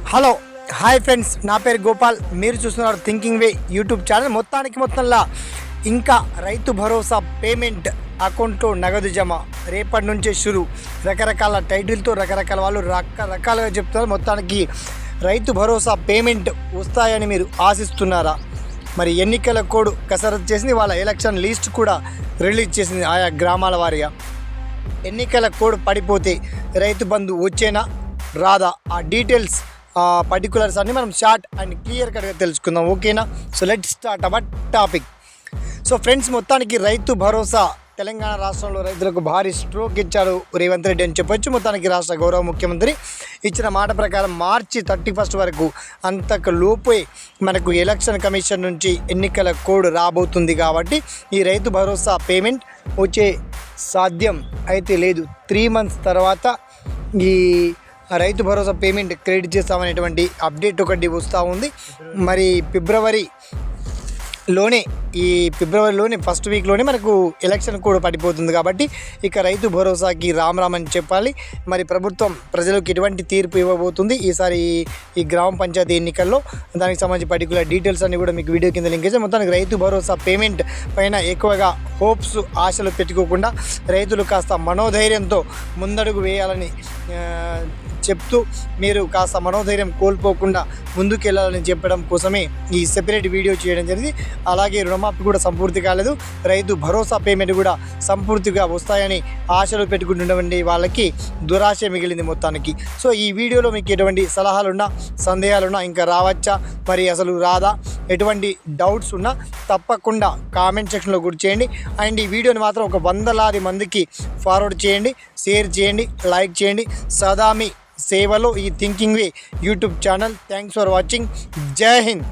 Hello hi friends, నా పేరు గోపాల్. మీరు చూస్తున్నారు థింకింగ్ వే యూట్యూబ్ ఛానల్. మొత్తంలో ఇంకా రైతు భరోసా పేమెంట్ అకౌంట్లో నగదు జమ రేపటి నుంచే షురు. రకరకాల టైటిల్తో రకరకాల వాళ్ళు రకరకాలుగా చెప్తున్నారు. మొత్తానికి రైతు భరోసా పేమెంట్ వస్తాయని మీరు ఆశిస్తున్నారా? మరి ఎన్నికల కోడ్ కసరత్తు చేసింది, వాళ్ళ ఎలక్షన్ లిస్ట్ కూడా రిలీజ్ చేసింది ఆయా గ్రామాల వారీగా. ఎన్నికల కోడ్ పడిపోతే రైతు బంధు వచ్చేనా రాదా, ఆ డీటెయిల్స్ పర్టికులర్స్ అన్ని మనం షార్ట్ అండ్ క్లియర్ కట్గా తెలుసుకుందాం. ఓకేనా? So let's start our topic. So friends, మొత్తానికి రైతు భరోసా తెలంగాణ రాష్ట్రంలో రైతులకు భారీ స్ట్రోక్ ఇచ్చారు రేవంత్ రెడ్డి అని చెప్పొచ్చు. మొత్తానికి రాష్ట్ర గౌరవ ముఖ్యమంత్రి ఇచ్చిన మాట ప్రకారం మార్చి 31 వరకు అంతకు లోపే మనకు ఎలక్షన్ కమిషన్ నుంచి ఎన్నికల కోడ్ రాబోతుంది. కాబట్టి ఈ రైతు భరోసా పేమెంట్ వచ్చే సాధ్యం అయితే లేదు. 3 months తర్వాత ఈ Rythu Bharosa payment credit చేస్తామనేటువంటి update ఒకటి వస్తూ ఉంది. మరి ఫిబ్రవరిలోనే ఫస్ట్ వీక్లోనే మనకు ఎలక్షన్ కూడా పడిపోతుంది. కాబట్టి ఇక రైతు భరోసాకి రామ్ అని చెప్పాలి. మరి ప్రభుత్వం ప్రజలకు ఎటువంటి తీర్పు ఇవ్వబోతుంది ఈసారి ఈ గ్రామ పంచాయతీ ఎన్నికల్లో, దానికి సంబంధించి పర్టికులర్ డీటెయిల్స్ అన్ని కూడా మీకు వీడియో కింద లింక్ చేసి, మొత్తానికి రైతు భరోసా పేమెంట్ పైన ఎక్కువగా హోప్స్ ఆశలు పెట్టుకోకుండా రైతులు కాస్త మనోధైర్యంతో ముందడుగు వేయాలని చెప్తూ, మీరు కాస్త మనోధైర్యం కోల్పోకుండా ముందుకెళ్ళాలని చెప్పడం కోసమే ఈ సెపరేట్ వీడియో చేయడం జరిగింది. అలాగే రుణమాఫీ కూడా సంపూర్తి కాలేదు, రైతు భరోసా పేమెంట్ కూడా సంపూర్తిగా వస్తాయని ఆశలు పెట్టుకుంటున్నటువంటి వాళ్ళకి దురాశ మిగిలింది మొత్తానికి. సో ఈ వీడియోలో మీకు ఎటువంటి సలహాలున్నా, సందేహాలున్నా, ఇంకా రావచ్చా, మరి అసలు రాదా, ఎటువంటి డౌట్స్ ఉన్నా తప్పకుండా కామెంట్ సెక్షన్లో గుర్తు చేయండి. అండ్ ఈ వీడియోని మాత్రం ఒక 100 మందికి ఫార్వర్డ్ చేయండి, షేర్ చేయండి, లైక్ చేయండి. సదా మీ సేవలో ఈ thinking way YouTube channel. Thanks for watching. జై హింద్.